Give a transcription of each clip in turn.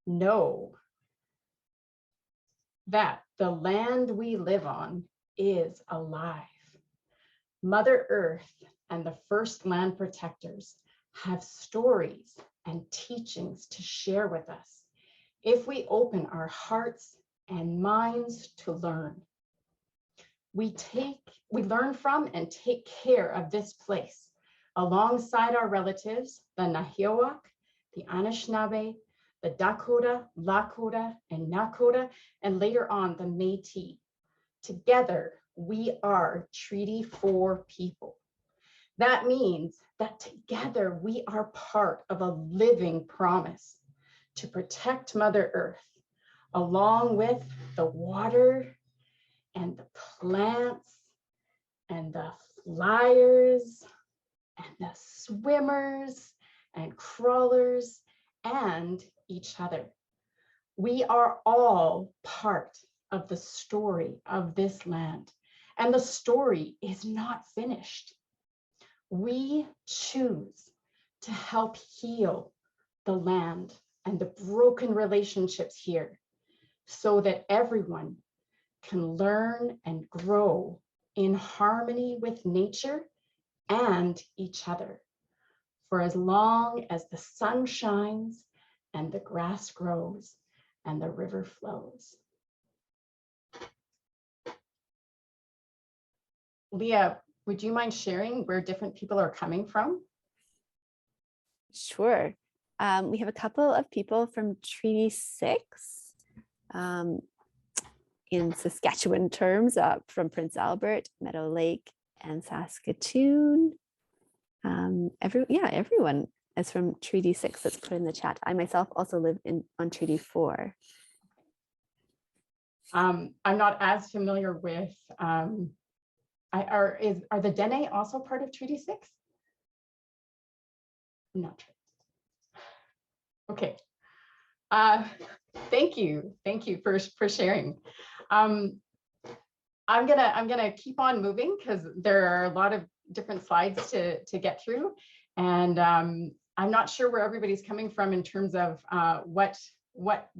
know that the land we live on is alive. Mother Earth and the first land protectors have stories and teachings to share with us if we open our hearts and minds to learn. We learn from and take care of this place alongside our relatives, the Nahiawak, the Anishinaabe, the Dakota, Lakota, and Nakota, and later on the Métis. Together, we are Treaty 4 people. That means that together we are part of a living promise to protect Mother Earth, along with the water and the plants and the flyers and the swimmers and crawlers and each other. We are all part of the story of this land, and the story is not finished. We choose to help heal the land and the broken relationships here so that everyone can learn and grow in harmony with nature and each other for as long as the sun shines and the grass grows and the river flows. Leah, would you mind sharing where different people are coming from? Sure. We have a couple of people from Treaty 6 in Saskatchewan terms, from Prince Albert, Meadow Lake, and Saskatoon. Everyone is from Treaty 6 that's put in the chat. I myself also live on Treaty 4. I'm not as familiar with, are the Dene also part of Treaty 6? I'm not sure. Okay. Thank you for sharing. I'm gonna keep on moving because there are a lot of different slides to get through, and I'm not sure where everybody's coming from in terms of what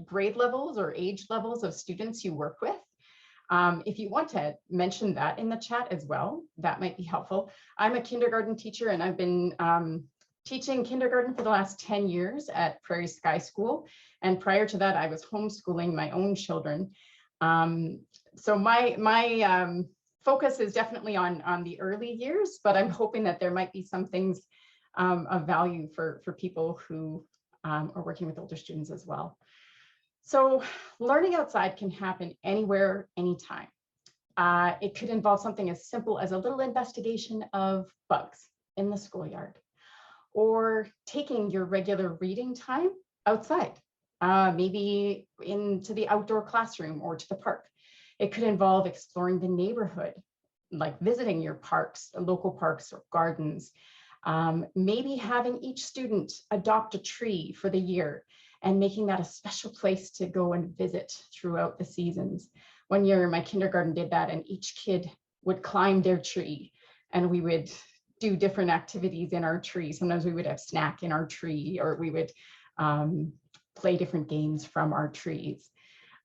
grade levels or age levels of students you work with. If you want to mention that in the chat as well, that might be helpful. I'm a kindergarten teacher, and I've been teaching kindergarten for the last 10 years at Prairie Sky School. And prior to that, I was homeschooling my own children. So my focus is definitely on the early years, but I'm hoping that there might be some things of value for people who are working with older students as well. So learning outside can happen anywhere, anytime. It could involve something as simple as a little investigation of bugs in the schoolyard, or taking your regular reading time outside, maybe into the outdoor classroom or to the park. It could involve exploring the neighborhood, like visiting your parks, local parks or gardens. Maybe having each student adopt a tree for the year and making that a special place to go and visit throughout the seasons. One year, my kindergarten did that, and each kid would climb their tree, and we would do different activities in our tree. Sometimes we would have snack in our tree, or we would play different games from our trees.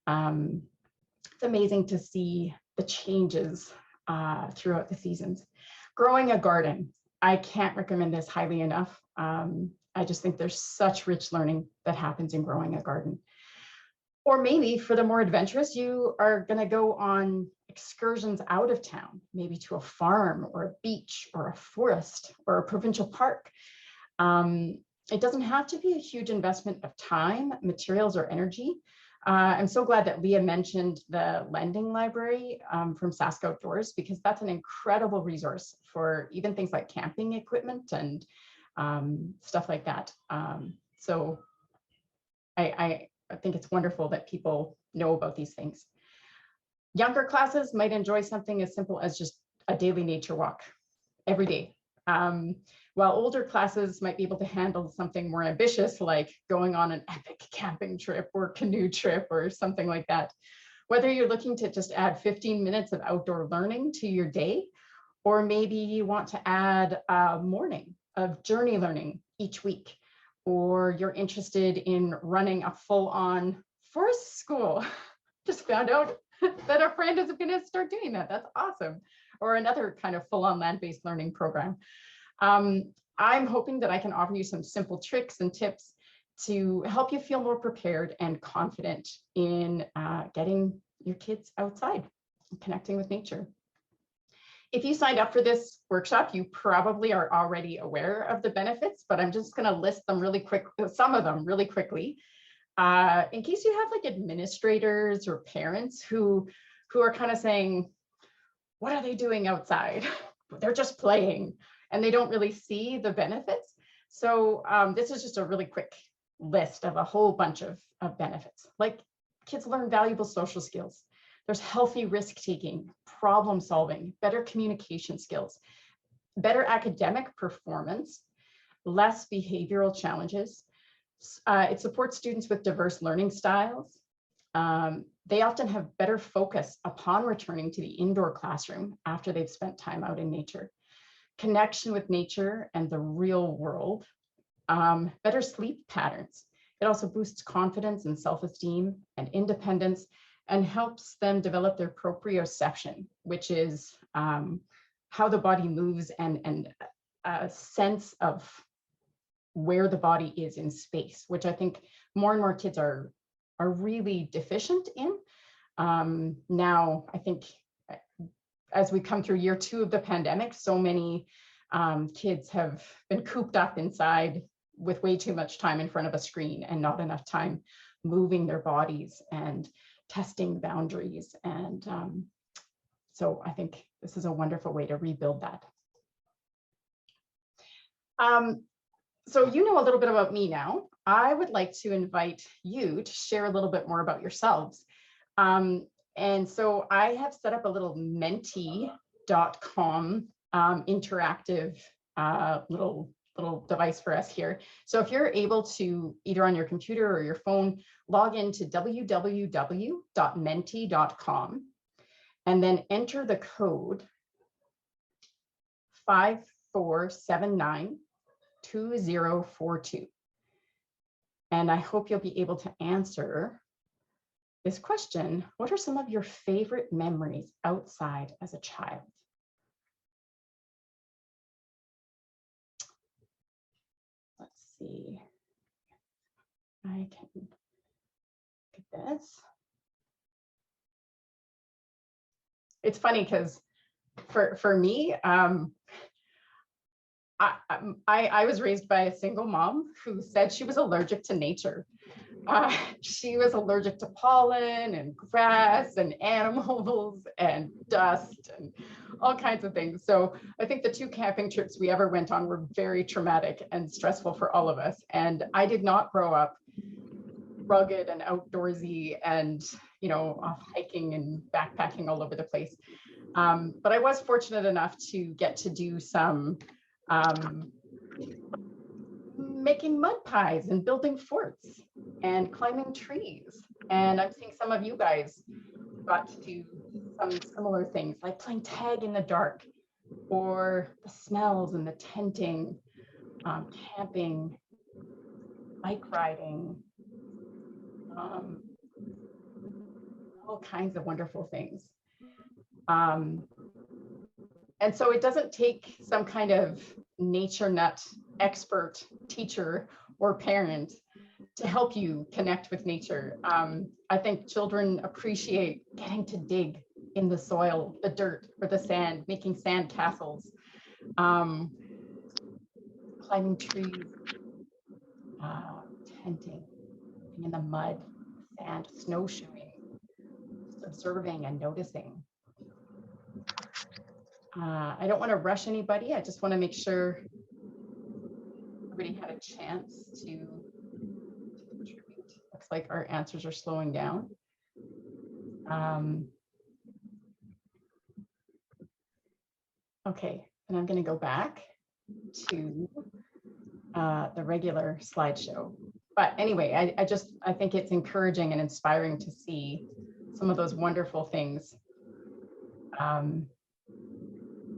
It's amazing to see the changes throughout the seasons. Growing a garden, I can't recommend this highly enough. I just think there's such rich learning that happens in growing a garden. Or maybe for the more adventurous, you are going to go on excursions out of town, maybe to a farm or a beach or a forest or a provincial park. It doesn't have to be a huge investment of time, materials, or energy. I'm so glad that Leah mentioned the lending library from Sask Outdoors, because that's an incredible resource for even things like camping equipment and stuff like that. So I think it's wonderful that people know about these things. Younger classes might enjoy something as simple as just a daily nature walk every day, while older classes might be able to handle something more ambitious, like going on an epic camping trip or canoe trip or something like that. Whether you're looking to just add 15 minutes of outdoor learning to your day, or maybe you want to add a morning of journey learning each week, or you're interested in running a full-on forest school. Just found out that a friend is going to start doing that. That's awesome. Or another kind of full-on land-based learning program. I'm hoping that I can offer you some simple tricks and tips to help you feel more prepared and confident in getting your kids outside and connecting with nature. If you signed up for this workshop, you probably are already aware of the benefits, but I'm just going to list them really quick, some of them really quickly, in case you have like administrators or parents who are kind of saying, what are they doing outside? They're just playing and they don't really see the benefits. So this is just a really quick list of a whole bunch of benefits. Like kids learn valuable social skills. There's healthy risk-taking, problem solving, better communication skills, better academic performance, less behavioral challenges. It supports students with diverse learning styles. They often have better focus upon returning to the indoor classroom after they've spent time out in nature. Connection with nature and the real world. Better sleep patterns. It also boosts confidence and self-esteem and independence, and helps them develop their proprioception, which is how the body moves and a sense of where the body is in space, which I think more and more kids are really deficient in. Now, I think as we come through year 2 of the pandemic, so many kids have been cooped up inside with way too much time in front of a screen and not enough time moving their bodies and testing boundaries. And so I think this is a wonderful way to rebuild that. So you know a little bit about me now. I would like to invite you to share a little bit more about yourselves. And so I have set up a little menti.com interactive little device for us here. So if you're able to, either on your computer or your phone, log into www.menti.com and then enter the code 54792042. And I hope you'll be able to answer this question. What are some of your favorite memories outside as a child? Let's see. I can look at this. It's funny because for me, I was raised by a single mom who said she was allergic to nature. She was allergic to pollen and grass and animals and dust and all kinds of things. So I think the 2 camping trips we ever went on were very traumatic and stressful for all of us. And I did not grow up rugged and outdoorsy and, you know, off hiking and backpacking all over the place. But I was fortunate enough to get to do some making mud pies and building forts and climbing trees. And I'm seeing some of you guys got to do some similar things like playing tag in the dark, or the smells and the tenting, camping, bike riding, all kinds of wonderful things. And so it doesn't take some kind of nature nut expert teacher or parent to help you connect with nature. I think children appreciate getting to dig in the soil, the dirt, or the sand, making sand castles, climbing trees, tenting, being in the mud, sand, snowshoeing, just observing and noticing. I don't want to rush anybody. I just want to make sure everybody had a chance to contribute. Looks like our answers are slowing down. Okay, and I'm going to go back to the regular slideshow. But anyway, I think it's encouraging and inspiring to see some of those wonderful things.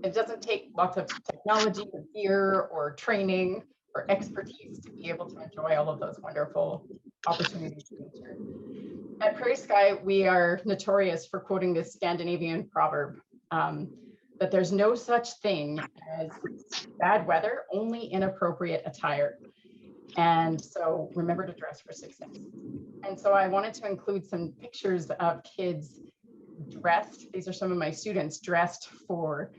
It doesn't take lots of technology or gear or training. or expertise to be able to enjoy all of those wonderful opportunities. At Prairie Sky, we are notorious for quoting this Scandinavian proverb, that there's no such thing as bad weather, only inappropriate attire. And so remember to dress for success. And so I wanted to include some pictures of kids dressed. These are some of my students dressed for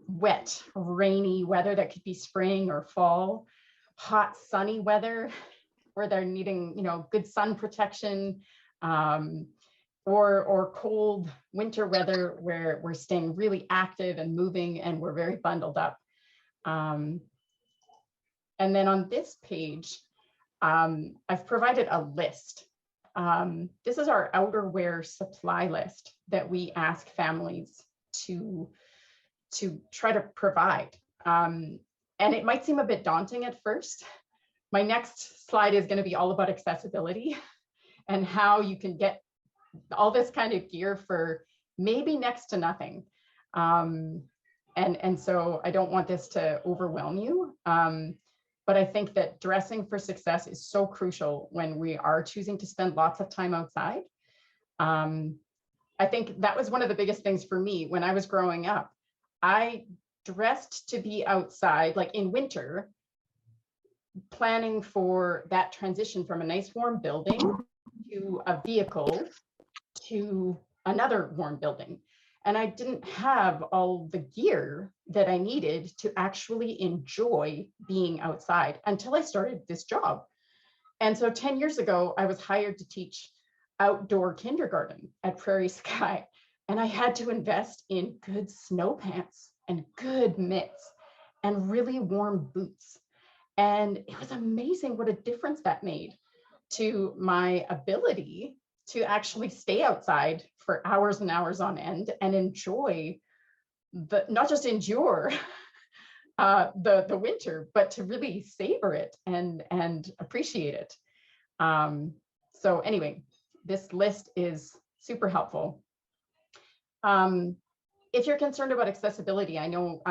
wet, rainy weather that could be spring or fall, hot, sunny weather where they're needing, good sun protection, or cold winter weather where we're staying really active and moving and we're very bundled up. And then on this page, I've provided a list. This is our outerwear supply list that we ask families to try to provide. And it might seem a bit daunting at first. My next slide is going to be all about accessibility and how you can get all this kind of gear for maybe next to nothing. And so I don't want this to overwhelm you. But I think that dressing for success is so crucial when we are choosing to spend lots of time outside. I think that was one of the biggest things for me when I was growing up. I dressed to be outside, like in winter, planning for that transition from a nice warm building to a vehicle to another warm building. And I didn't have all the gear that I needed to actually enjoy being outside until I started this job. And so 10 years ago, I was hired to teach outdoor kindergarten at Prairie Sky. And I had to invest in good snow pants and good mitts and really warm boots. And it was amazing what a difference that made to my ability to actually stay outside for hours and hours on end and enjoy not just endure the winter, but to really savor it and appreciate it. So anyway, this list is super helpful. If you're concerned about accessibility, I know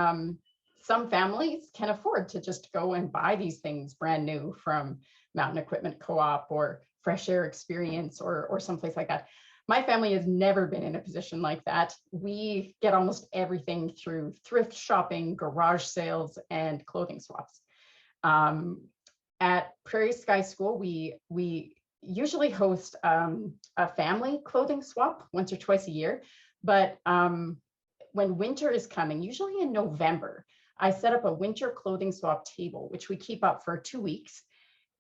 some families can afford to just go and buy these things brand new from Mountain Equipment Co-op or Fresh Air Experience or someplace like that. My family has never been in a position like that. We get almost everything through thrift shopping, garage sales, and clothing swaps. At Prairie Sky School, we usually host a family clothing swap once or twice a year. But when winter is coming, usually in November, I set up a winter clothing swap table, which we keep up for 2 weeks.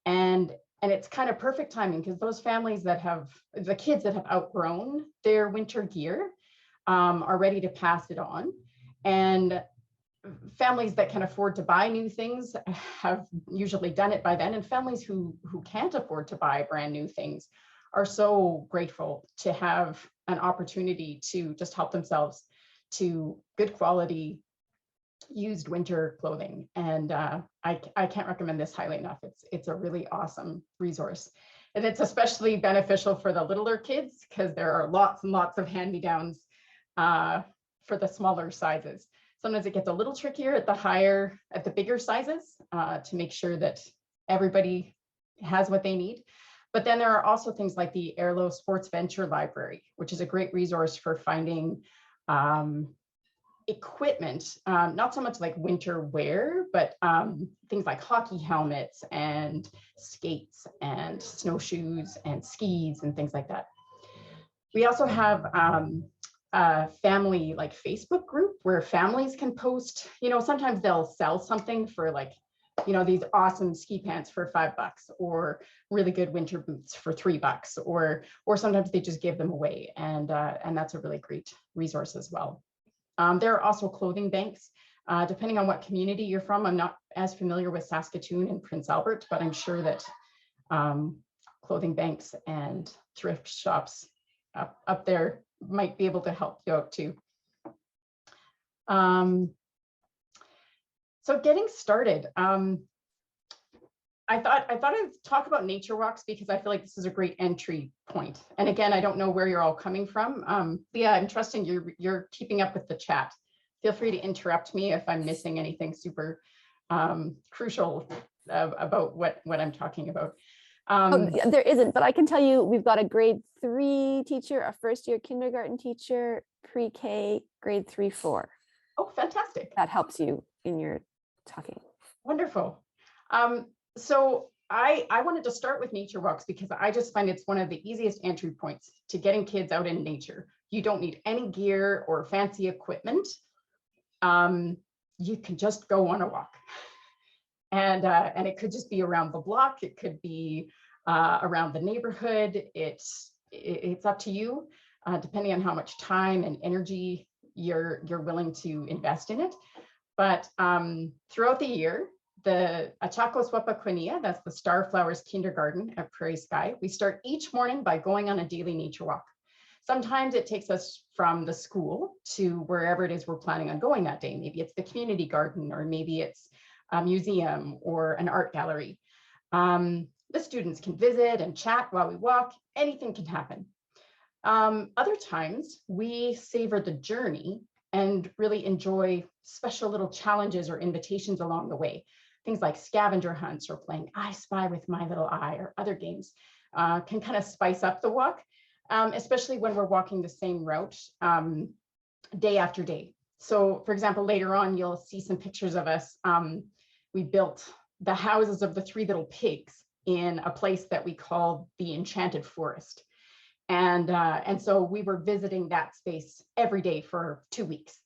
And it's kind of perfect timing because those families that have, the kids that have outgrown their winter gear are ready to pass it on. And families that can afford to buy new things have usually done it by then. And families who can't afford to buy brand new things are so grateful to have an opportunity to just help themselves to good quality used winter clothing. And I can't recommend this highly enough. It's a really awesome resource. And it's especially beneficial for the littler kids because there are lots and lots of hand-me-downs for the smaller sizes. Sometimes it gets a little trickier at the bigger sizes to make sure that everybody has what they need. But then there are also things like the Airlo Sports Venture Library, which is a great resource for finding equipment, not so much like winter wear, but things like hockey helmets and skates and snowshoes and skis and things like that. We also have a family like Facebook group where families can post, sometimes they'll sell something for like, these awesome ski pants for $5 or really good winter boots for $3, or sometimes they just give them away. And that's a really great resource as well. There are also clothing banks, depending on what community you're from. I'm not as familiar with Saskatoon and Prince Albert, but I'm sure that clothing banks and thrift shops up there might be able to help you out too. So getting started, I thought I'd talk about nature walks because I feel like this is a great entry point. And again, I don't know where you're all coming from. Leah, I'm trusting you're keeping up with the chat. Feel free to interrupt me if I'm missing anything super crucial about what I'm talking about. There isn't, but I can tell you we've got a grade 3 teacher, a first year kindergarten teacher, pre-K, grade 3-4. Oh, fantastic. That helps you in your talking. Wonderful. So I wanted to start with nature walks because I just find it's one of the easiest entry points to getting kids out in nature. You don't need any gear or fancy equipment. You can just go on a walk. And it could just be around the block. It could be around the neighborhood. It's up to you, depending on how much time and energy you're willing to invest in it. But throughout the year, the Achakos Wapakwenia, that's the Starflowers Kindergarten at Prairie Sky, we start each morning by going on a daily nature walk. Sometimes it takes us from the school to wherever it is we're planning on going that day. Maybe it's the community garden, or maybe it's a museum or an art gallery. The students can visit and chat while we walk. Anything can happen. Other times we savor the journey and really enjoy special little challenges or invitations along the way. Things like scavenger hunts or playing I Spy with My Little Eye or other games can kind of spice up the walk, especially when we're walking the same route day after day. So for example, later on, you'll see some pictures of us. We built the houses of the 3 little pigs in a place that we call the Enchanted Forest. And so we were visiting that space every day for 2 weeks.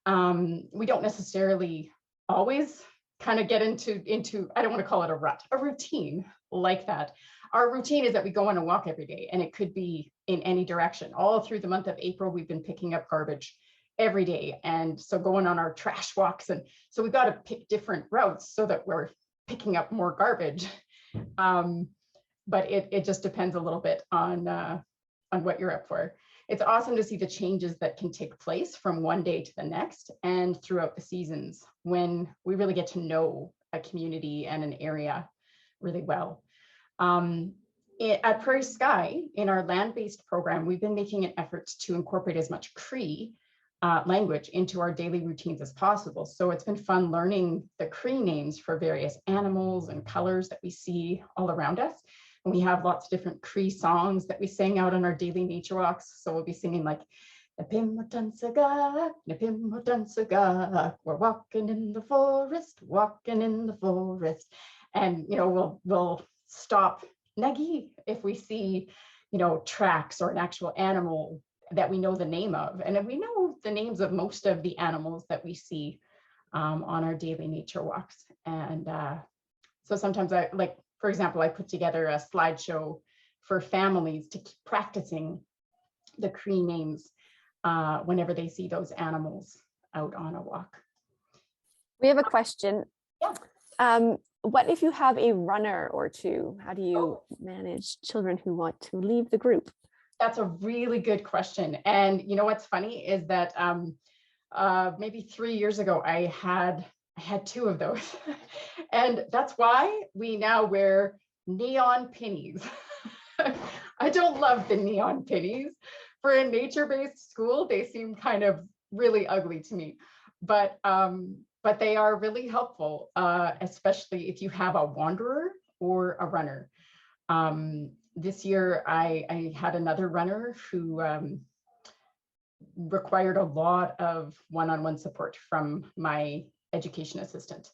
We don't necessarily always kind of get into, I don't want to call it a rut, a routine like that. Our routine is that we go on a walk every day, and it could be in any direction. All through the month of April, we've been picking up garbage every day. And so going on our trash walks. And so we've got to pick different routes so that we're picking up more garbage. But it just depends a little bit on what you're up for. It's awesome to see the changes that can take place from one day to the next and throughout the seasons when we really get to know a community and an area really well. At Prairie Sky, in our land-based program, we've been making an effort to incorporate as much Cree language into our daily routines as possible. So it's been fun learning the Cree names for various animals and colors that we see all around us. And we have lots of different Cree songs that we sing out on our daily nature walks. So we'll be singing like, we're walking in the forest, walking in the forest. And, you know, we'll stop Negi if we see, you know, tracks or an actual animal that we know the name of. And we know the names of most of the animals that we see on our daily nature walks. And so sometimes for example, I put together a slideshow for families to keep practicing the Cree names whenever they see those animals out on a walk. We have a question. Yeah. What if you have a runner or two? How do you manage children who want to leave the group? That's a really good question. And you know what's funny is that maybe 3 years ago, I had 2 of those. And that's why we now wear neon pennies. I don't love the neon pennies. For a nature-based school, they seem kind of really ugly to me. But they are really helpful, especially if you have a wanderer or a runner. This year, I had another runner who required a lot of one-on-one support from my education assistant.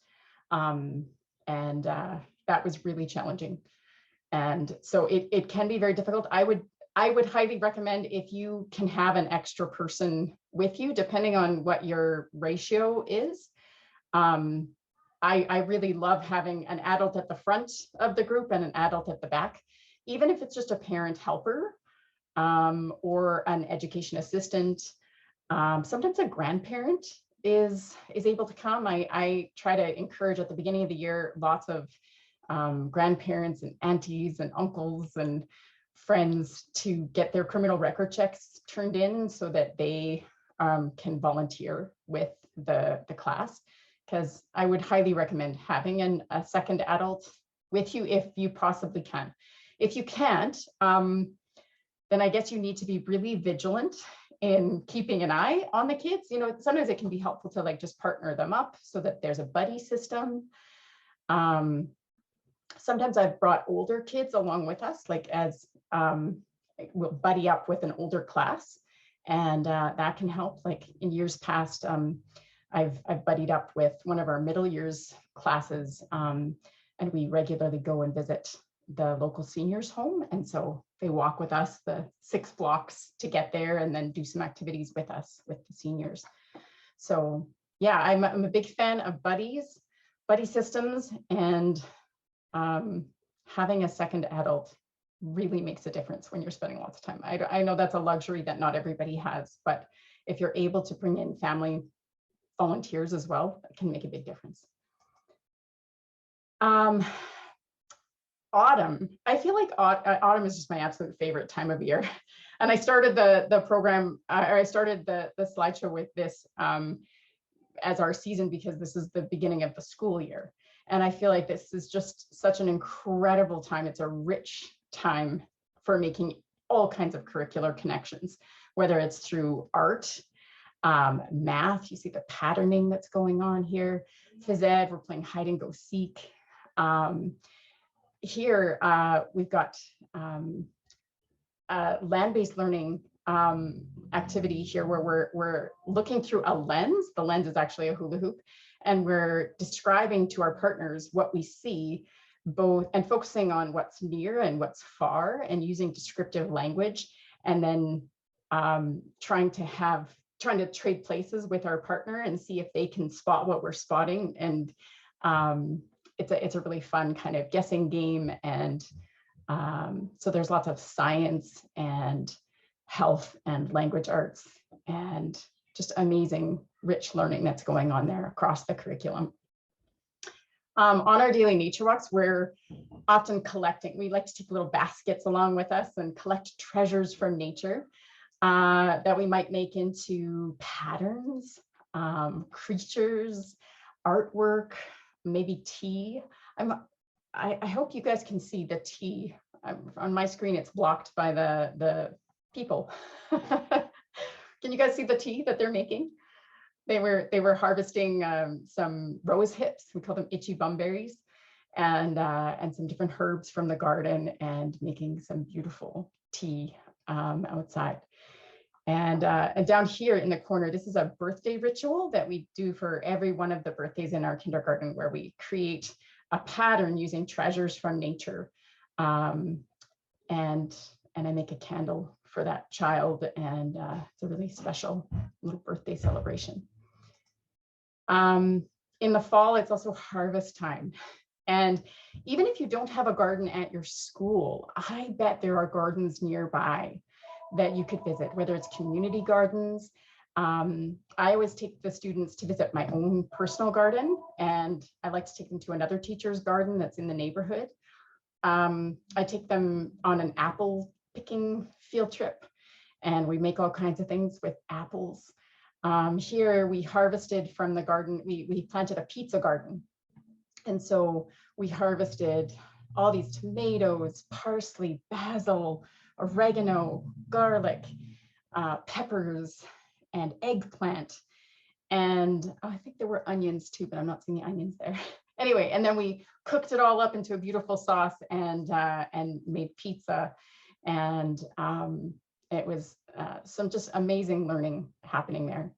And that was really challenging. And so it can be very difficult. I would highly recommend if you can have an extra person with you, depending on what your ratio is. I really love having an adult at the front of the group and an adult at the back, even if it's just a parent helper or an education assistant. Sometimes a grandparent is able to come. I try to encourage at the beginning of the year lots of grandparents and aunties and uncles and friends to get their criminal record checks turned in so that they can volunteer with the class, because I would highly recommend having a second adult with you if you possibly can. If you can't, then I guess you need to be really vigilant in keeping an eye on the kids. You know, sometimes it can be helpful to just partner them up so that there's a buddy system. Sometimes I've brought older kids along with us, like as we'll buddy up with an older class, and that can help. Like in years past, I've buddied up with one of our middle years classes, and we regularly go and visit the local seniors home. And so they walk with us the 6 blocks to get there and then do some activities with us, with the seniors. So yeah, I'm a big fan of buddy systems, and having a second adult really makes a difference when you're spending lots of time. I know that's a luxury that not everybody has, but if you're able to bring in family volunteers as well, it can make a big difference. Autumn, I feel like autumn is just my absolute favorite time of year. And I started the program, or I started the slideshow with this as our season, because this is the beginning of the school year. And I feel like this is just such an incredible time. It's a rich time for making all kinds of curricular connections, whether it's through art, math, you see the patterning that's going on here. Phys ed, we're playing hide and go seek. Here, we've got land-based learning activity here where we're looking through a lens. The lens is actually a hula hoop, and we're describing to our partners what we see, both, and focusing on what's near and what's far, and using descriptive language, and then trying to trade places with our partner and see if they can spot what we're spotting. And it's a really fun kind of guessing game. And so there's lots of science and health and language arts and just amazing rich learning that's going on there across the curriculum. On our daily nature walks, we're often collecting. We like to take little baskets along with us and collect treasures from nature that we might make into patterns, creatures, artwork, maybe tea. I hope you guys can see the tea. On my screen, it's blocked by the people. Can you guys see the tea that they're making? They were harvesting some rose hips. We call them itchy bum berries, and some different herbs from the garden, and making some beautiful tea outside. And down here in the corner, this is a birthday ritual that we do for every one of the birthdays in our kindergarten, where we create a pattern using treasures from nature. And I make a candle for that child, and it's a really special little birthday celebration. In the fall, it's also harvest time. And even if you don't have a garden at your school, I bet there are gardens nearby that you could visit, whether it's community gardens. I always take the students to visit my own personal garden, and I like to take them to another teacher's garden that's in the neighborhood. I take them on an apple picking field trip, and we make all kinds of things with apples. Here we harvested from the garden, we planted a pizza garden. And so we harvested all these tomatoes, parsley, basil, oregano, garlic, peppers, and eggplant. And I think there were onions too, but I'm not seeing the onions there. Anyway, and then we cooked it all up into a beautiful sauce and made pizza. And it was some just amazing learning happening there.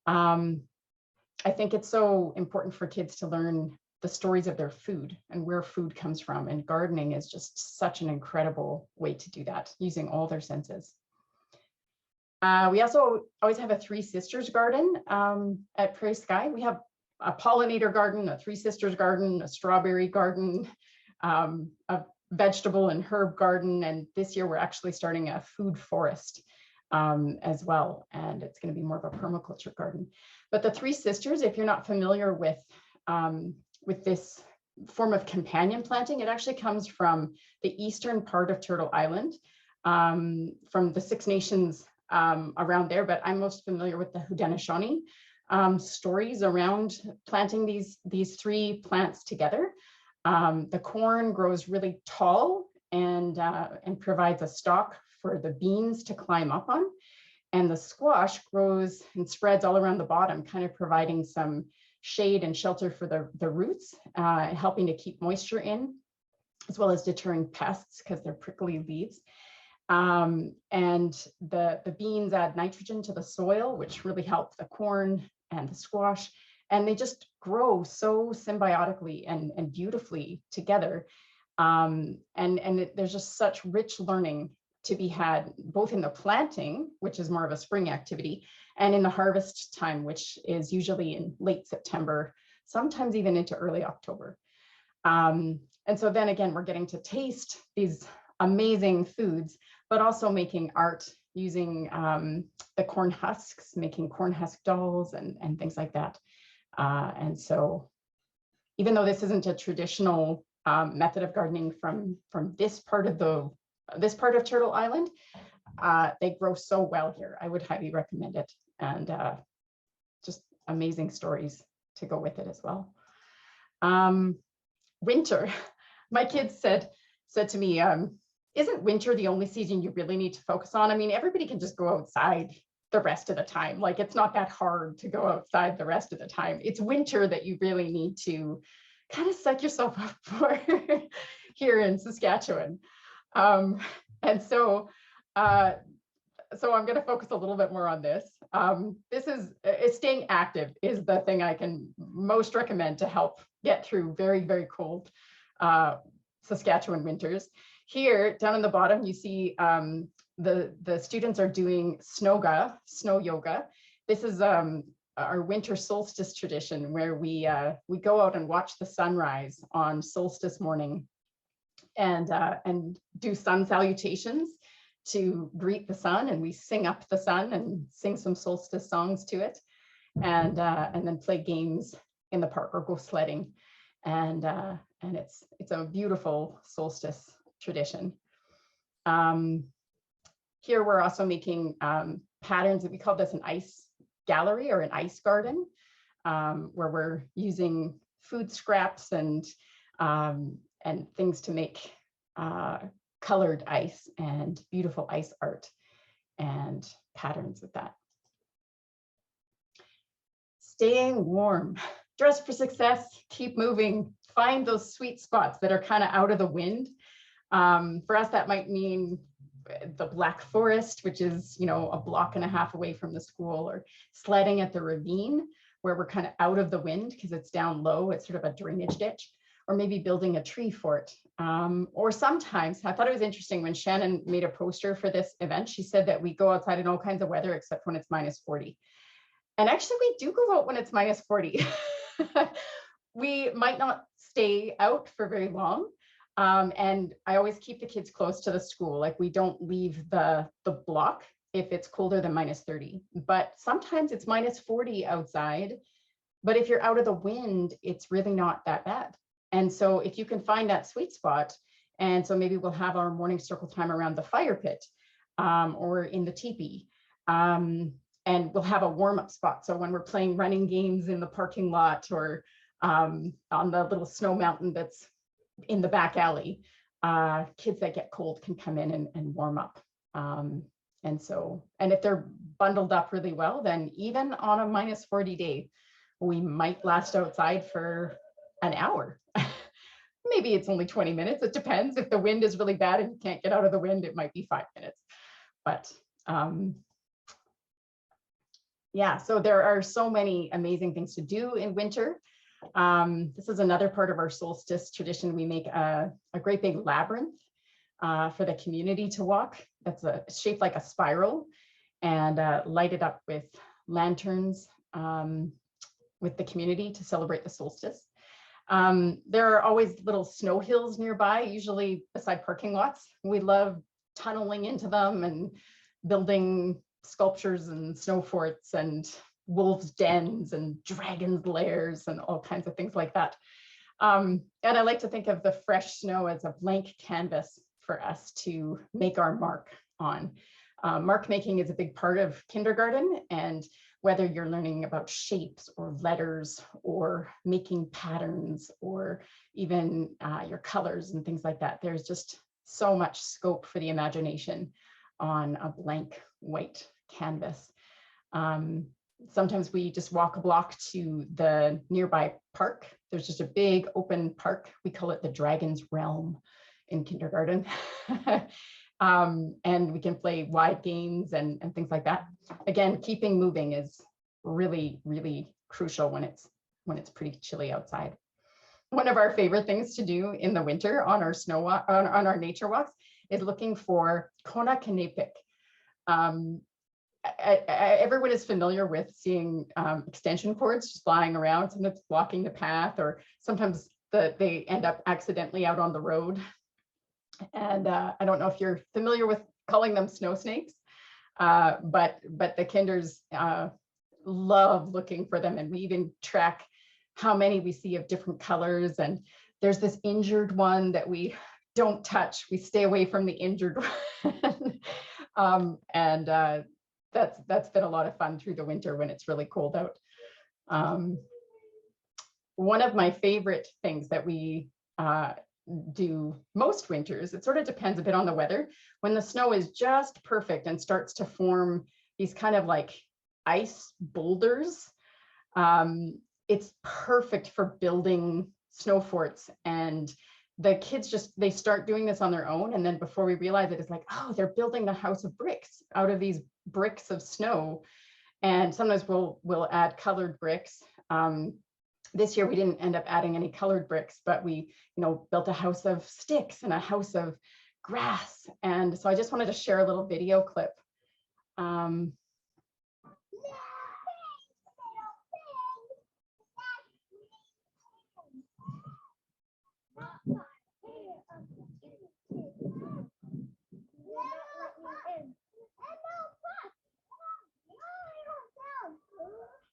I think it's so important for kids to learn the stories of their food and where food comes from. And gardening is just such an incredible way to do that, using all their senses. We also always have a Three Sisters garden at Prairie Sky. We have a pollinator garden, a Three Sisters garden, a strawberry garden, a vegetable and herb garden. And this year we're actually starting a food forest as well. And it's going to be more of a permaculture garden. But the Three Sisters, if you're not familiar with this form of companion planting, it actually comes from the eastern part of Turtle Island, from the Six Nations around there. But I'm most familiar with the Haudenosaunee stories around planting these three plants together. The corn grows really tall and provides a stalk for the beans to climb up on. And the squash grows and spreads all around the bottom, kind of providing some shade and shelter for the roots, helping to keep moisture in. as well as deterring pests because they're prickly leaves. And the beans add nitrogen to the soil, which really help the corn and the squash. And they just grow so symbiotically and beautifully together. There's just such rich learning to be had, both in the planting, which is more of a spring activity, and in the harvest time, which is usually in late September, sometimes even into early October. And so then again, we're getting to taste these amazing foods, but also making art using the corn husks, making corn husk dolls and things like that. And so even though this isn't a traditional method of gardening from this part of Turtle Island, they grow so well here. I would highly recommend it, and just amazing stories to go with it as well. Winter, my kids said to me, isn't winter the only season you really need to focus on? I mean, everybody can just go outside the rest of the time. Like, it's not that hard to go outside the rest of the time. It's winter that you really need to kind of set yourself up for here in Saskatchewan. And so I'm going to focus a little bit more on this. Staying active is the thing I can most recommend to help get through very, very cold Saskatchewan winters. Here, down in the bottom, you see the students are doing snow yoga. This is our winter solstice tradition, where we go out and watch the sunrise on solstice morning, and do sun salutations to greet the sun, and we sing up the sun and sing some solstice songs to it, and then play games in the park or go sledding, and it's a beautiful solstice tradition. Here we're also making patterns. We call this an ice gallery or an ice garden, where we're using food scraps and things to make colored ice and beautiful ice art and patterns with that. Staying warm. Dress for success, keep moving, find those sweet spots that are kind of out of the wind. For us, that might mean the Black Forest, which is, a block and a half away from the school, or sledding at the ravine, where we're kind of out of the wind because it's down low. It's sort of a drainage ditch, or maybe building a tree fort. Or sometimes, I thought it was interesting when Shannon made a poster for this event, she said that we go outside in all kinds of weather except when it's -40. And actually we do go out when it's -40. We might not stay out for very long. And I always keep the kids close to the school. Like, we don't leave the block if it's colder than -30, but sometimes it's -40 outside. But if you're out of the wind, it's really not that bad. And so if you can find that sweet spot, and so maybe we'll have our morning circle time around the fire pit, or in the teepee, and we'll have a warm-up spot. So when we're playing running games in the parking lot, or on the little snow mountain that's in the back alley, kids that get cold can come in and warm up. And if they're bundled up really well, then even on a -40 day, we might last outside for an hour. Maybe it's only 20 minutes. It depends. If the wind is really bad and you can't get out of the wind, it might be 5 minutes. But yeah, so there are so many amazing things to do in winter. This is another part of our solstice tradition. We make a great big labyrinth for the community to walk. That's shaped like a spiral, and lighted up with lanterns with the community to celebrate the solstice. There are always little snow hills nearby, usually beside parking lots. We love tunneling into them and building sculptures and snow forts and wolves' dens and dragons' lairs and all kinds of things like that. And I like to think of the fresh snow as a blank canvas for us to make our mark on. Mark making is a big part of kindergarten, and whether you're learning about shapes or letters or making patterns or even your colors and things like that, there's just so much scope for the imagination on a blank white canvas. sometimes we just walk a block to the nearby park. There's just a big open park. We call it the Dragon's Realm in kindergarten. And we can play wide games and things like that. Again, keeping moving is really, really crucial when it's pretty chilly outside. One of our favorite things to do in the winter on our snow walk, on our nature walks, is looking for Kona Kanepik. Everyone is familiar with seeing extension cords just flying around, sometimes blocking the path, or sometimes they end up accidentally out on the road. And I don't know if you're familiar with calling them snow snakes, but the kinders love looking for them, and we even track how many we see of different colors. And there's this injured one that we don't touch. We stay away from the injured one. That's been a lot of fun through the winter when it's really cold out. One of my favorite things that we do most winters, it sort of depends a bit on the weather, when the snow is just perfect and starts to form these kind of like ice boulders. It's perfect for building snow forts, and the kids they start doing this on their own, and then before we realize it, it's like, oh, they're building a house of bricks out of these bricks of snow. And sometimes we'll add colored bricks. This year we didn't end up adding any colored bricks, but we built a house of sticks and a house of grass. And so I just wanted to share a little video clip.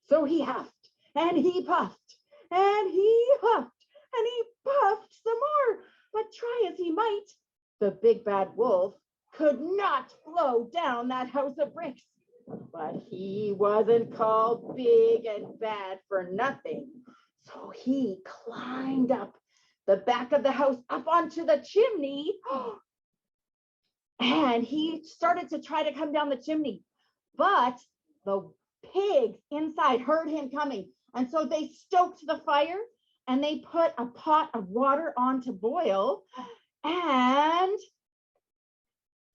So he huffed and he puffed and he huffed and he puffed some more. But try as he might, the big bad wolf could not blow down that house of bricks. But he wasn't called big and bad for nothing. So he climbed up the back of the house, up onto the chimney, and he started to try to come down the chimney. But the pigs inside heard him coming, and so they stoked the fire and they put a pot of water on to boil. And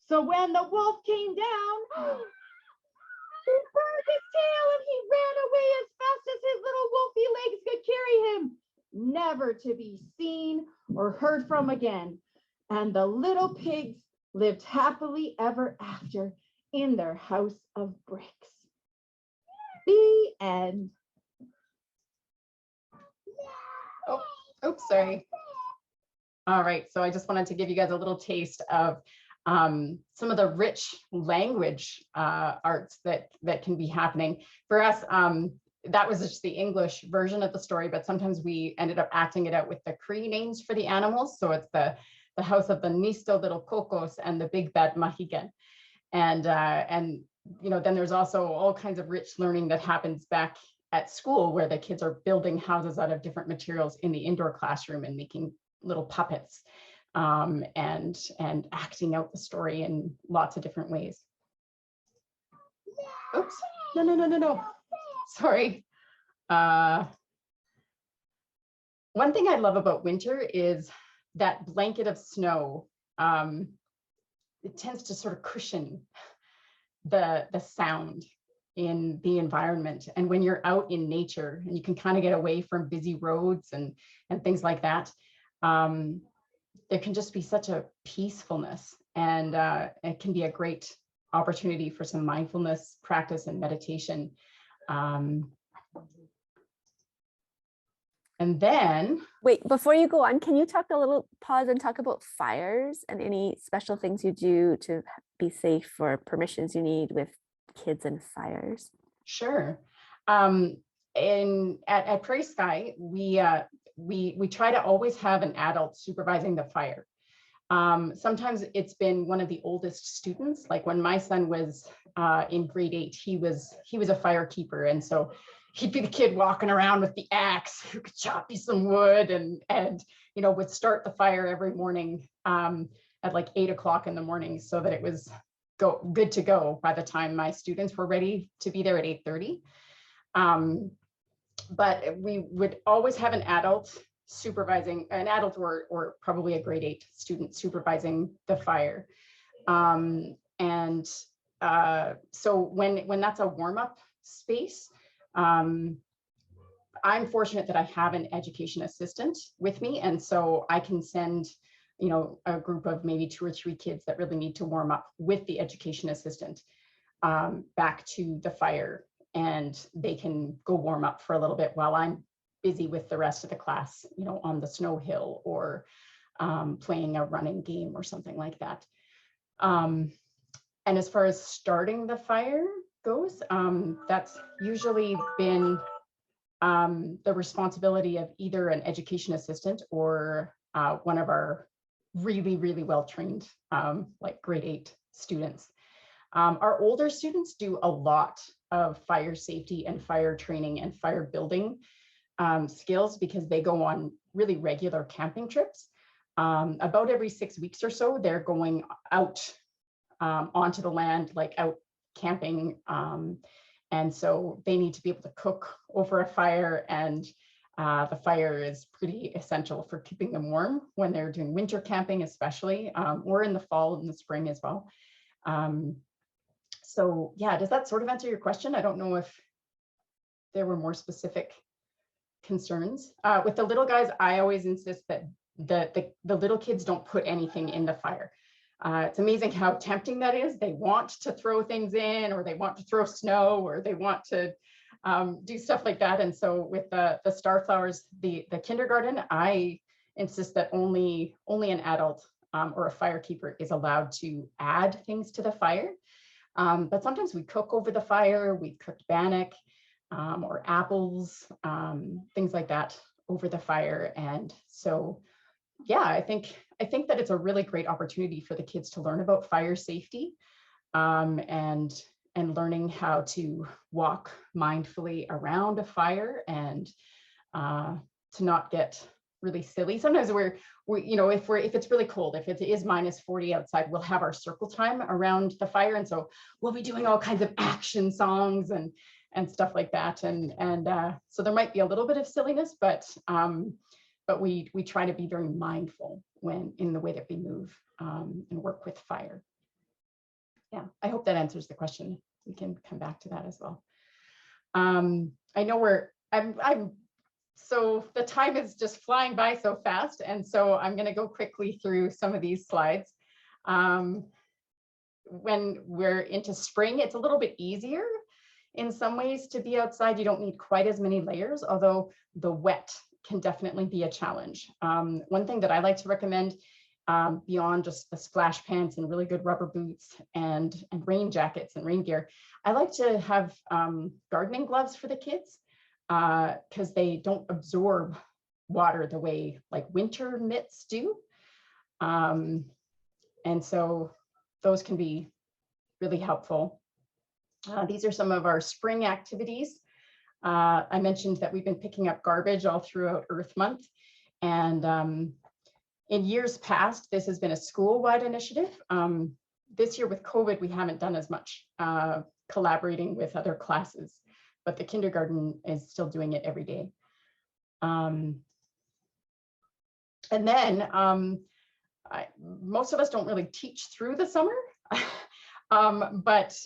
so when the wolf came down, he burned his tail and he ran away as fast as his little wolfy legs could carry him, never to be seen or heard from again. And the little pigs lived happily ever after in their house of bricks. The end. Oh, oops, sorry. All right, so I just wanted to give you guys a little taste of some of the rich language arts that can be happening. For us, that was just the English version of the story, but sometimes we ended up acting it out with the Cree names for the animals. So it's the house of the Nisto little Cocos and the big bad Mahigan. And then there's also all kinds of rich learning that happens back at school, where the kids are building houses out of different materials in the indoor classroom and making little puppets, and acting out the story in lots of different ways. Oops, no. Sorry. One thing I love about winter is that blanket of snow. It tends to sort of cushion the sound in the environment. And when you're out in nature and you can kind of get away from busy roads and things like that, there can just be such a peacefulness, and it can be a great opportunity for some mindfulness practice and meditation. And then, wait, before you go on, can you pause and talk about fires and any special things you do to be safe, or permissions you need with kids and fires? Sure. At Prairie Sky, we try to always have an adult supervising the fire. Sometimes it's been one of the oldest students. Like when my son was in grade 8, he was a firekeeper, and so he'd be the kid walking around with the axe who could chop you some wood and would start the fire every morning at like 8 o'clock in the morning, so that it was good to go by the time my students were ready to be there at 8:30. But we would always have an adult supervising, an adult or probably a grade 8 student supervising the fire. And so when that's a warm-up space, I'm fortunate that I have an education assistant with me. And so I can send, you know, a group of maybe 2 or 3 kids that really need to warm up with the education assistant back to the fire, and they can go warm up for a little bit while I'm busy with the rest of the class, you know, on the snow hill or playing a running game or something like that. And as far as starting the fire goes, that's usually been the responsibility of either an education assistant or one of our really, really well-trained, like grade 8 students. Our older students do a lot of fire safety and fire training and fire building skills because they go on really regular camping trips. About every 6 weeks or so, they're going out onto the land, like out camping. And so they need to be able to cook over a fire, and the fire is pretty essential for keeping them warm when they're doing winter camping, especially, or in the fall and the spring as well. So yeah, does that sort of answer your question? I don't know if there were more specific concerns. With the little guys, I always insist that the little kids don't put anything in the fire. It's amazing how tempting that is. They want to throw things in, or they want to throw snow, or they want to do stuff like that. And so with the Starflowers, the kindergarten, I insist that only an adult or a firekeeper is allowed to add things to the fire. But sometimes we cook over the fire. We cooked bannock or apples, things like that over the fire. And so, yeah, I think that it's a really great opportunity for the kids to learn about fire safety and learning how to walk mindfully around a fire and to not get really silly. Sometimes we you know, if it's really cold, if it is -40 outside, we'll have our circle time around the fire, and so we'll be doing all kinds of action songs and stuff like that, and so there might be a little bit of silliness, but we try to be very mindful when in the way that we move and work with fire. Yeah, I hope that answers the question. We can come back to that as well. I know so the time is just flying by so fast, and so I'm going to go quickly through some of these slides. When we're into spring, it's a little bit easier in some ways to be outside. You don't need quite as many layers, although the wet can definitely be a challenge. One thing that I like to recommend beyond just the splash pants and really good rubber boots and rain jackets and rain gear, I like to have gardening gloves for the kids because they don't absorb water the way like winter mitts do. And so those can be really helpful. These are some of our spring activities. I mentioned that we've been picking up garbage all throughout Earth Month. And in years past, this has been a school-wide initiative. This year with COVID, we haven't done as much collaborating with other classes, but the kindergarten is still doing it every day. And then most of us don't really teach through the summer. But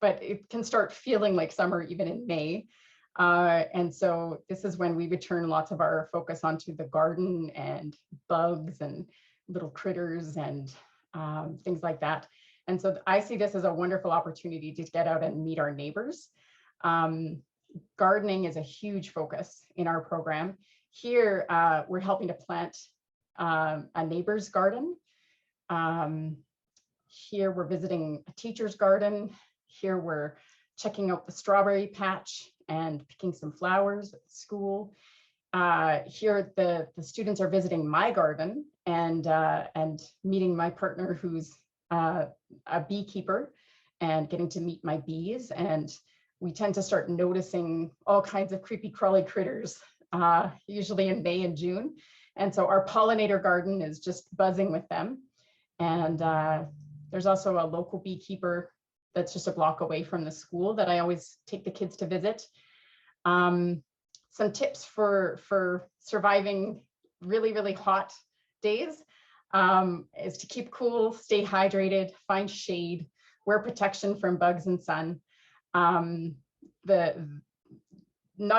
it can start feeling like summer even in May. And so this is when we would turn lots of our focus onto the garden and bugs and little critters and things like that. And so I see this as a wonderful opportunity to get out and meet our neighbors. Gardening is a huge focus in our program. Here, we're helping to plant a neighbor's garden. Here we're visiting a teacher's garden. Here we're checking out the strawberry patch and picking some flowers at the school. Here the students are visiting my garden and meeting my partner who's a beekeeper and getting to meet my bees. And we tend to start noticing all kinds of creepy crawly critters, usually in May and June. And so our pollinator garden is just buzzing with them. And there's also a local beekeeper that's just a block away from the school that I always take the kids to visit. Some tips for surviving really, really hot days is to keep cool, stay hydrated, find shade, wear protection from bugs and sun. Not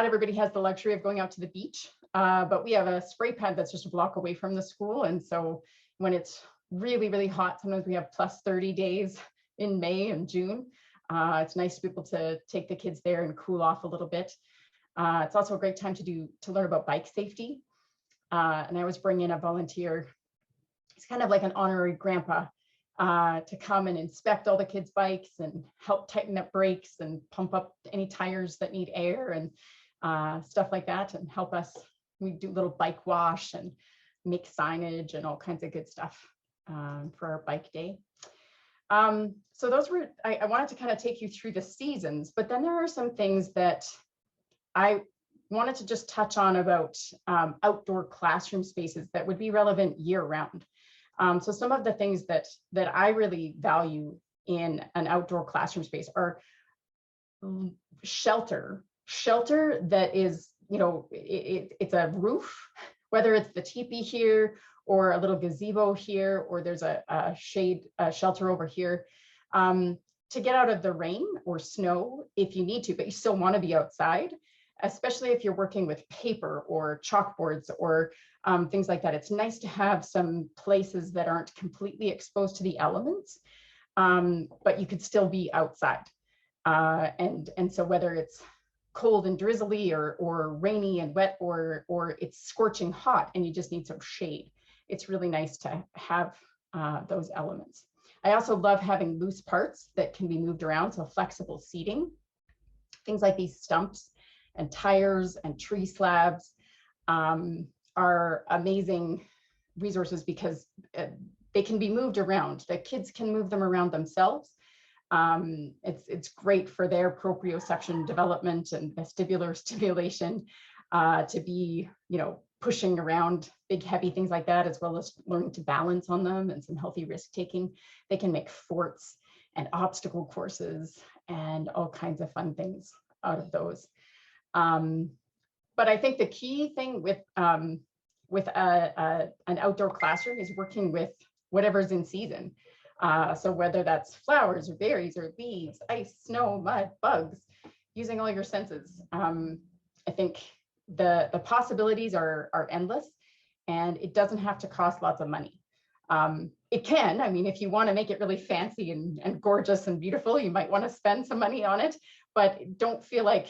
everybody has the luxury of going out to the beach, but we have a spray pad that's just a block away from the school. And so when it's really, really hot, sometimes we have plus 30 days in May and June. It's nice to be able to take the kids there and cool off a little bit. It's also a great time to learn about bike safety. And I always bring in a volunteer. It's kind of like an honorary grandpa to come and inspect all the kids' bikes and help tighten up brakes and pump up any tires that need air and stuff like that, and help us. We do little bike wash and make signage and all kinds of good stuff for our bike day. So those were, I wanted to kind of take you through the seasons, but then there are some things that I wanted to just touch on about outdoor classroom spaces that would be relevant year round. So some of the things that I really value in an outdoor classroom space are shelter that is, you know, it's a roof, whether it's the teepee here or a little gazebo here, or there's a shade shelter over here, to get out of the rain or snow if you need to, but you still want to be outside, especially if you're working with paper or chalkboards or things like that. It's nice to have some places that aren't completely exposed to the elements, but you could still be outside. And so whether it's cold and drizzly or rainy and wet, or it's scorching hot and you just need some shade, it's really nice to have those elements. I also love having loose parts that can be moved around, so flexible seating. Things like these stumps and tires and tree slabs are amazing resources because they can be moved around. The kids can move them around themselves. It's great for their proprioception development and vestibular stimulation to be, you know, pushing around big heavy things like that, as well as learning to balance on them and some healthy risk taking. They can make forts and obstacle courses and all kinds of fun things out of those. But I think the key thing with an outdoor classroom is working with whatever's in season. So whether that's flowers or berries or leaves, ice, snow, mud, bugs, using all your senses. I think the possibilities are endless, and it doesn't have to cost lots of money. It can, I mean, if you want to make it really fancy and gorgeous and beautiful, you might want to spend some money on it, but don't feel like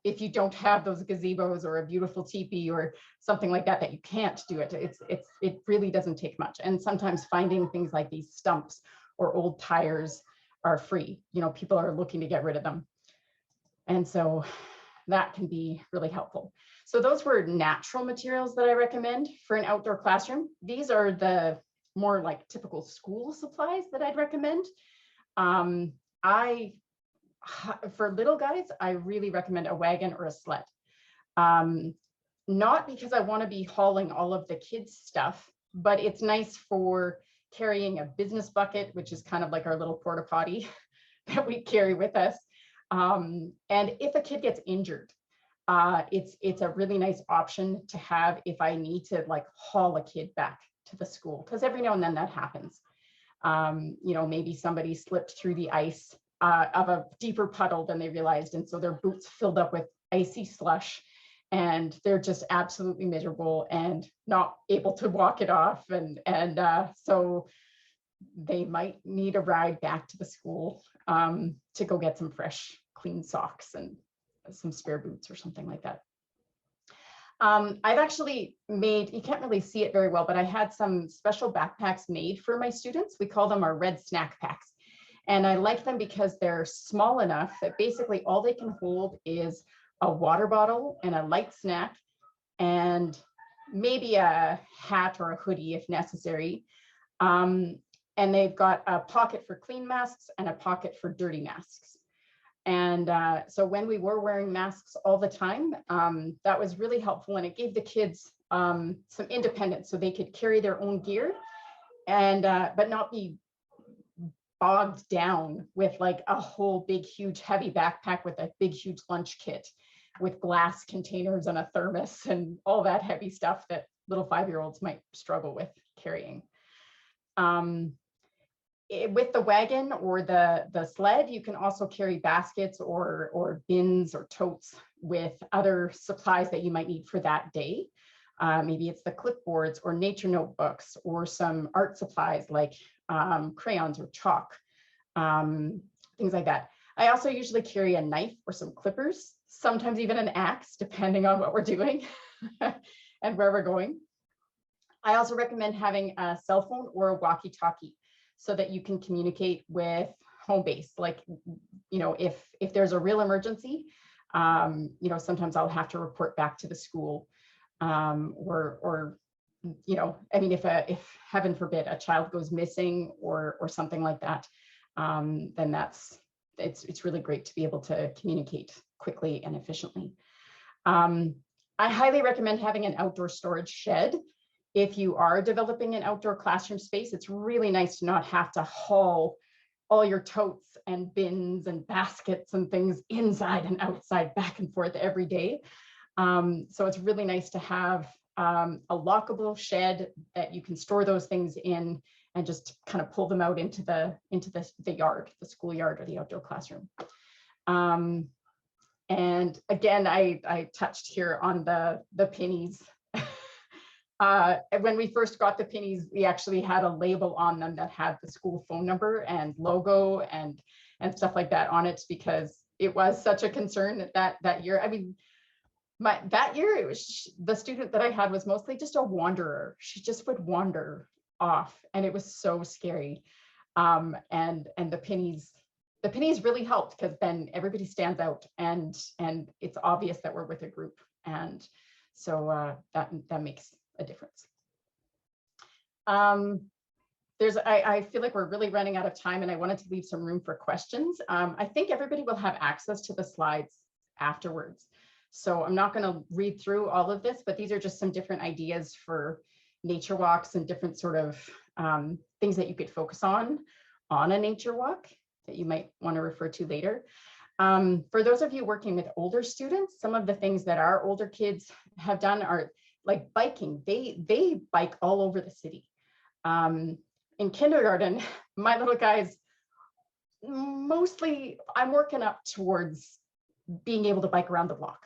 if you don't have those gazebos or a beautiful teepee or something like that, that you can't do it. It really doesn't take much. And sometimes finding things like these stumps or old tires are free. You know, people are looking to get rid of them. And so that can be really helpful. So those were natural materials that I recommend for an outdoor classroom. These are the more like typical school supplies that I'd recommend. For little guys, I really recommend a wagon or a sled. Not because I want to be hauling all of the kids' stuff, but it's nice for carrying a business bucket, which is kind of like our little porta potty that we carry with us. And if a kid gets injured, it's a really nice option to have if I need to like haul a kid back to the school, because every now and then that happens. You know, maybe somebody slipped through the ice of a deeper puddle than they realized, and so their boots filled up with icy slush, and they're just absolutely miserable and not able to walk it off, and so they might need a ride back to the school to go get some fresh, clean socks and some spare boots or something like that. I've actually made, you can't really see it very well, but I had some special backpacks made for my students. We call them our red snack packs. And I like them because they're small enough that basically all they can hold is a water bottle and a light snack and maybe a hat or a hoodie if necessary. And they've got a pocket for clean masks and a pocket for dirty masks. And so when we were wearing masks all the time, that was really helpful, and it gave the kids some independence so they could carry their own gear and but not be bogged down with like a whole big, huge, heavy backpack with a big, huge lunch kit with glass containers and a thermos and all that heavy stuff that little 5-year-olds might struggle with carrying. With the wagon or the sled, you can also carry baskets or bins or totes with other supplies that you might need for that day. Maybe it's the clipboards or nature notebooks or some art supplies like crayons or chalk, things like that. I also usually carry a knife or some clippers, sometimes even an axe, depending on what we're doing and where we're going. I also recommend having a cell phone or a walkie-talkie so that you can communicate with home base. Like, you know, if there's a real emergency, you know, sometimes I'll have to report back to the school, or you know, I mean, if heaven forbid a child goes missing or something like that, then it's really great to be able to communicate quickly and efficiently. I highly recommend having an outdoor storage shed. If you are developing an outdoor classroom space, it's really nice to not have to haul all your totes and bins and baskets and things inside and outside, back and forth every day. So it's really nice to have a lockable shed that you can store those things in and just kind of pull them out into the yard, the schoolyard or the outdoor classroom. And again, I touched here on the pennies. When we first got the pennies, we actually had a label on them that had the school phone number and logo and stuff like that on it, because it was such a concern that year. I mean, that year, it was the student that I had was mostly just a wanderer. She just would wander off, and it was so scary. And the pennies really helped, because then everybody stands out and it's obvious that we're with a group, and so that makes a difference. I feel like we're really running out of time, and I wanted to leave some room for questions. I think everybody will have access to the slides afterwards. So I'm not going to read through all of this, but these are just some different ideas for nature walks and different sort of things that you could focus on a nature walk that you might want to refer to later. For those of you working with older students, some of the things that our older kids have done are like biking. They bike all over the city. In kindergarten, my little guys, mostly I'm working up towards being able to bike around the block.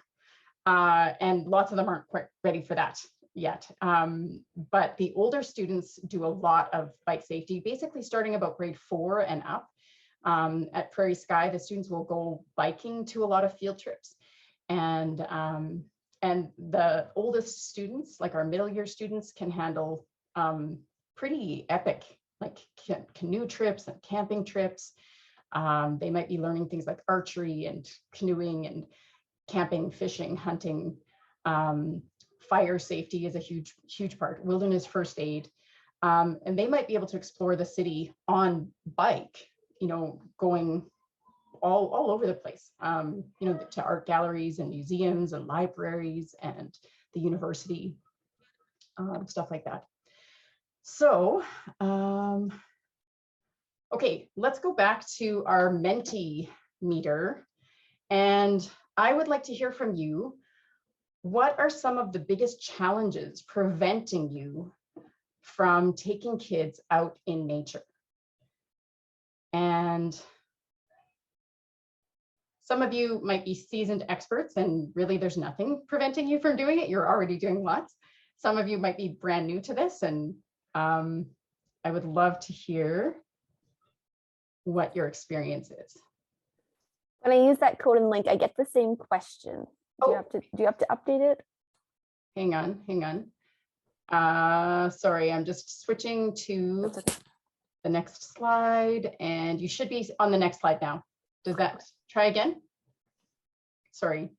And lots of them aren't quite ready for that yet. But the older students do a lot of bike safety, basically starting about grade 4 and up. At Prairie Sky, the students will go biking to a lot of field trips. And the oldest students, like our middle year students, can handle pretty epic, like canoe trips and camping trips. They might be learning things like archery and canoeing and camping, fishing, hunting. Fire safety is a huge part. Wilderness first aid. And they might be able to explore the city on bike, you know, going all over the place, you know, to art galleries and museums and libraries and the university, stuff like that. So, okay, let's go back to our Mentimeter. And I would like to hear from you. What are some of the biggest challenges preventing you from taking kids out in nature? And some of you might be seasoned experts, and really there's nothing preventing you from doing it. You're already doing lots. Some of you might be brand new to this, and I would love to hear what your experience is. When I use that code and link, I get the same question. Do you have to update it? Hang on. Sorry, I'm just switching to the next slide, and you should be on the next slide now. Does that try again? Sorry.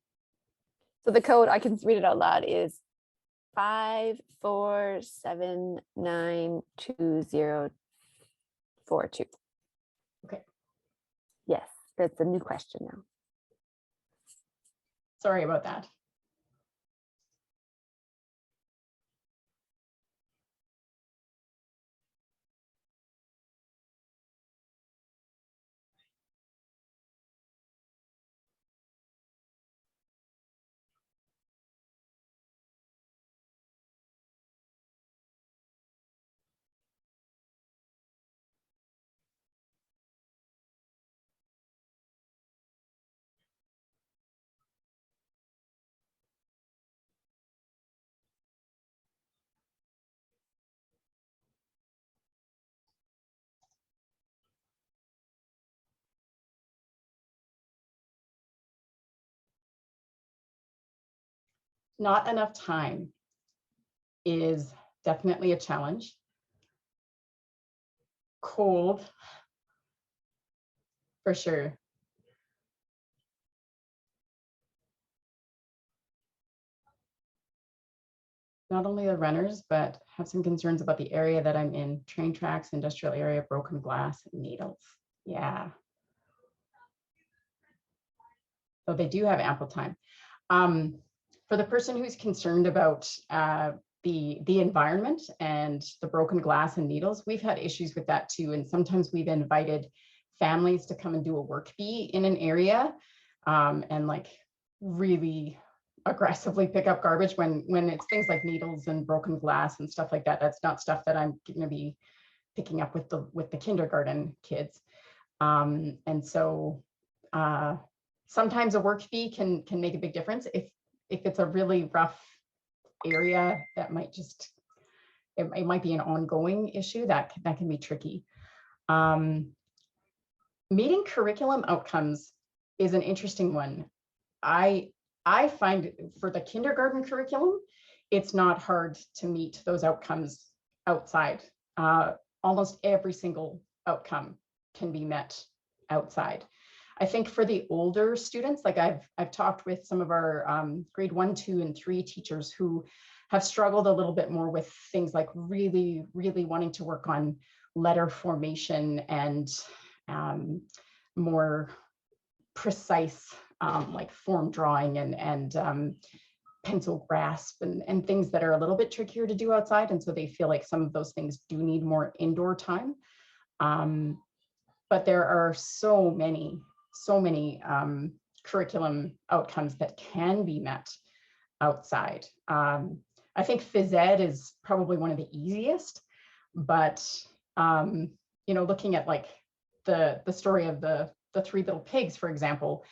So the code, I can read it out loud, is 5479242. Okay. Yes, that's a new question now. Sorry about that. not enough time is definitely a challenge. Cold, for sure. Not only the runners, but have some concerns about the area that I'm in. Train tracks, industrial area, broken glass, needles. Yeah. So they do have ample time. For the person who's concerned about the environment and the broken glass and needles, we've had issues with that too. And sometimes we've invited families to come and do a work bee in an area and like really aggressively pick up garbage when it's things like needles and broken glass and stuff like that. That's not stuff that I'm going to be picking up with the kindergarten kids. And so sometimes a work bee can make a big difference. If it's a really rough area that might just, it might be an ongoing issue that can be tricky. Meeting curriculum outcomes is an interesting one. I find for the kindergarten curriculum, it's not hard to meet those outcomes outside. Almost every single outcome can be met outside. I think for the older students, like I've talked with some of our grade 1, 2, and 3 teachers who have struggled a little bit more with things like really wanting to work on letter formation and more precise like form drawing and pencil grasp and things that are a little bit trickier to do outside. And so they feel like some of those things do need more indoor time. But there are so many curriculum outcomes that can be met outside. I think phys ed is probably one of the easiest, but you know, looking at like the story of the Three Little Pigs, for example,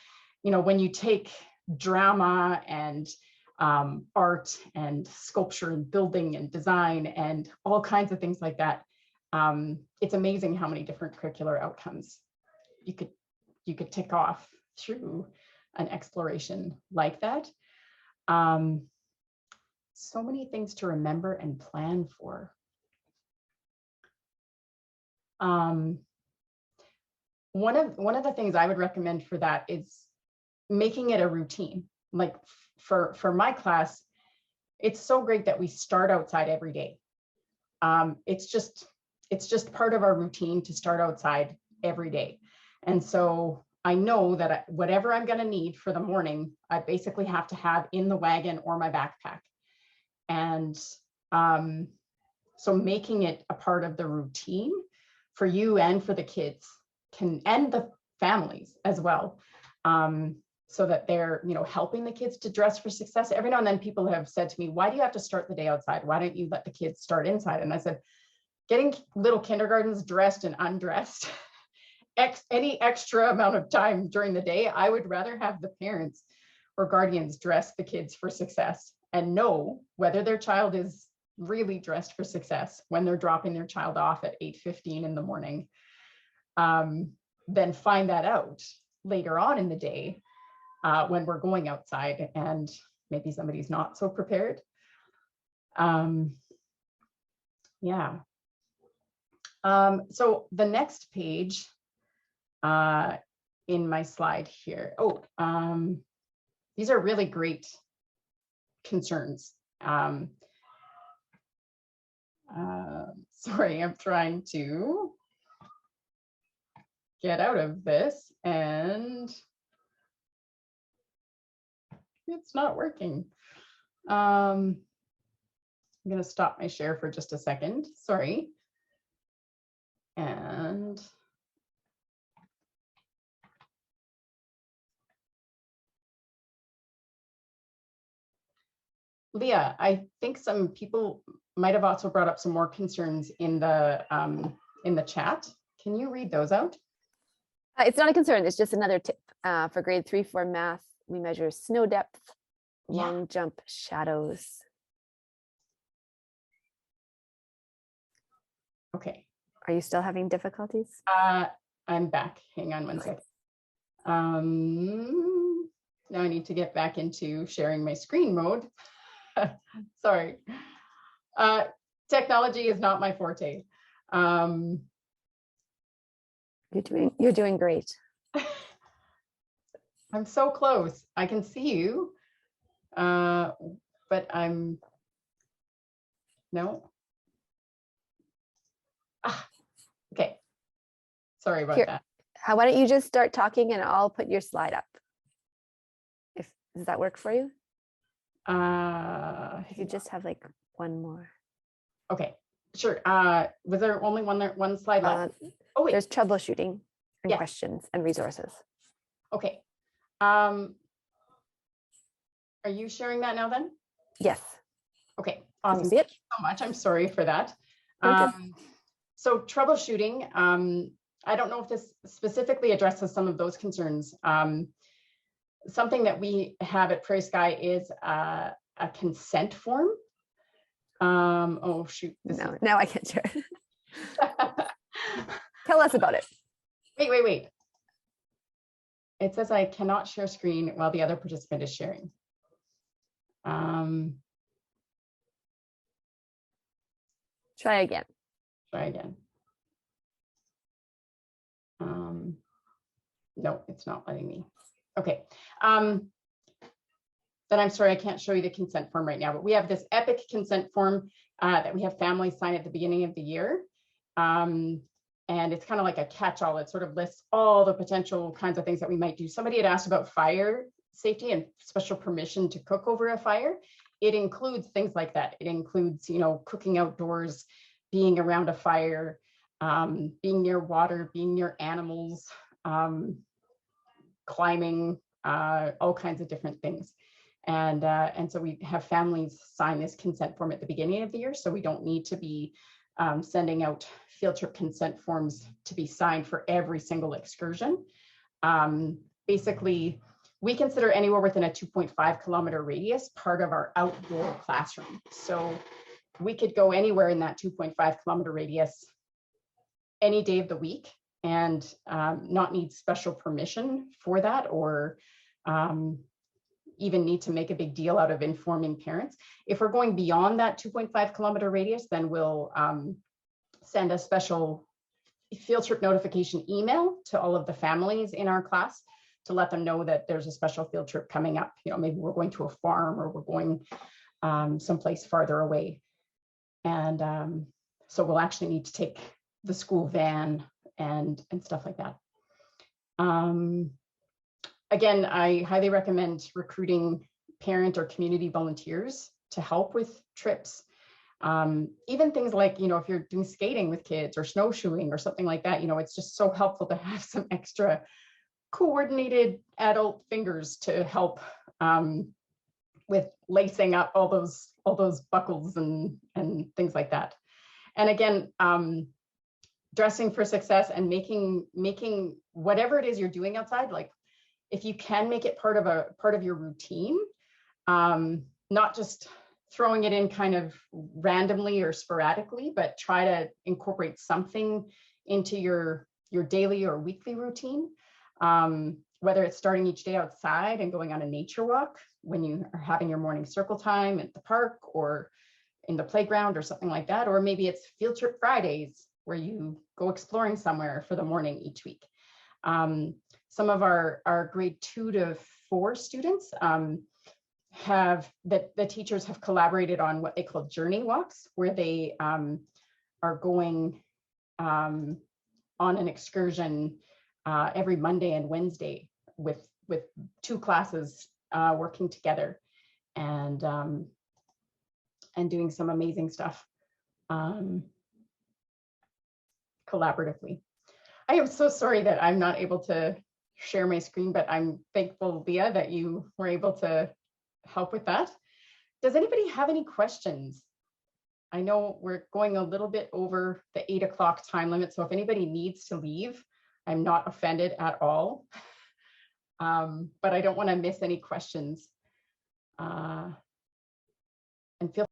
you know, when you take drama and art and sculpture and building and design and all kinds of things like that, it's amazing how many different curricular outcomes you could tick off through an exploration like that. So many things to remember and plan for. One of the things I would recommend for that is making it a routine. Like for my class, it's so great that we start outside every day. It's just part of our routine to start outside every day. And so I know that whatever I'm going to need for the morning, I basically have to have in the wagon or my backpack. And so making it a part of the routine for you and for the kids and the families as well, so that they're, you know, helping the kids to dress for success. Every now and then people have said to me, why do you have to start the day outside? Why don't you let the kids start inside? And I said, getting little kindergartens dressed and undressed, any extra amount of time during the day, I would rather have the parents or guardians dress the kids for success and know whether their child is really dressed for success when they're dropping their child off at 8:15 in the morning. Then find that out later on in the day when we're going outside and maybe somebody's not so prepared. Yeah. So the next page in my slide here. These are really great concerns. Sorry, I'm trying to get out of this and it's not working. I'm going to stop my share for just a second. Sorry. And Leah, I think some people might have also brought up some more concerns in the chat. Can you read those out? It's not a concern. It's just another tip for grade 3-4 math. We measure snow depth, long jump shadows. Okay. Are you still having difficulties? I'm back. Hang on one second. Now I need to get back into sharing my screen mode. Sorry. Technology is not my forte. You're doing great. I'm so close. I can see you, but I'm, no. Okay. Sorry about Here. that. Why don't you just start talking and I'll put your slide up. Does that work for you? If you just have like one more. Okay, sure. Was there only one slide left? Oh wait. There's troubleshooting and Yes. questions and resources. Okay. Are you sharing that now then? Yes. Okay, Can awesome. you see it? Thank you so much. I'm sorry for that. Okay. So troubleshooting, I don't know if this specifically addresses some of those concerns. Something that we have at Prairie Sky is a consent form. Oh shoot. No, now I can't share. Is... Tell us about it. Wait. It says I cannot share screen while the other participant is sharing. Try again. Try again. No, it's not letting me. Okay. Then I'm sorry, I can't show you the consent form right now, but we have this epic consent form that we have families sign at the beginning of the year. And it's kind of like a catch-all. It sort of lists all the potential kinds of things that we might do. Somebody had asked about fire safety and special permission to cook over a fire. It includes things like that. It includes, cooking outdoors, being around a fire, being near water, being near animals, climbing, all kinds of different things. And so we have families sign this consent form at the beginning of the year, so we don't need to be sending out field trip consent forms to be signed for every single excursion. Basically, we consider anywhere within a 2.5 kilometer radius part of our outdoor classroom. So we could go anywhere in that 2.5 kilometer radius any day of the week and not need special permission for that, or even need to make a big deal out of informing parents. If we're going beyond that 2.5 kilometer radius, then we'll send a special field trip notification email to all of the families in our class to let them know that there's a special field trip coming up. Maybe we're going to a farm or we're going someplace farther away. And so we'll actually need to take the school van and stuff like that. Again, I highly recommend recruiting parent or community volunteers to help with trips. Even things like, if you're doing skating with kids or snowshoeing or something like that, it's just so helpful to have some extra coordinated adult fingers to help with lacing up all those buckles and things like that. And again, dressing for success and making whatever it is you're doing outside, like if you can make it part of your routine, not just throwing it in kind of randomly or sporadically, but try to incorporate something into your daily or weekly routine. Whether it's starting each day outside and going on a nature walk when you are having your morning circle time at the park or in the playground or something like that, or maybe it's field trip Fridays where you go exploring somewhere for the morning each week. Some of our grade 2 to 4 students have the teachers have collaborated on what they call journey walks, where they are going on an excursion every Monday and Wednesday with 2 classes working together and doing some amazing stuff collaboratively. I am so sorry that I'm not able to share my screen, but I'm thankful, Leah, that you were able to help with that. Does anybody have any questions? I know we're going a little bit over the 8 o'clock time limit, so if anybody needs to leave, I'm not offended at all. But I don't want to miss any questions. And feel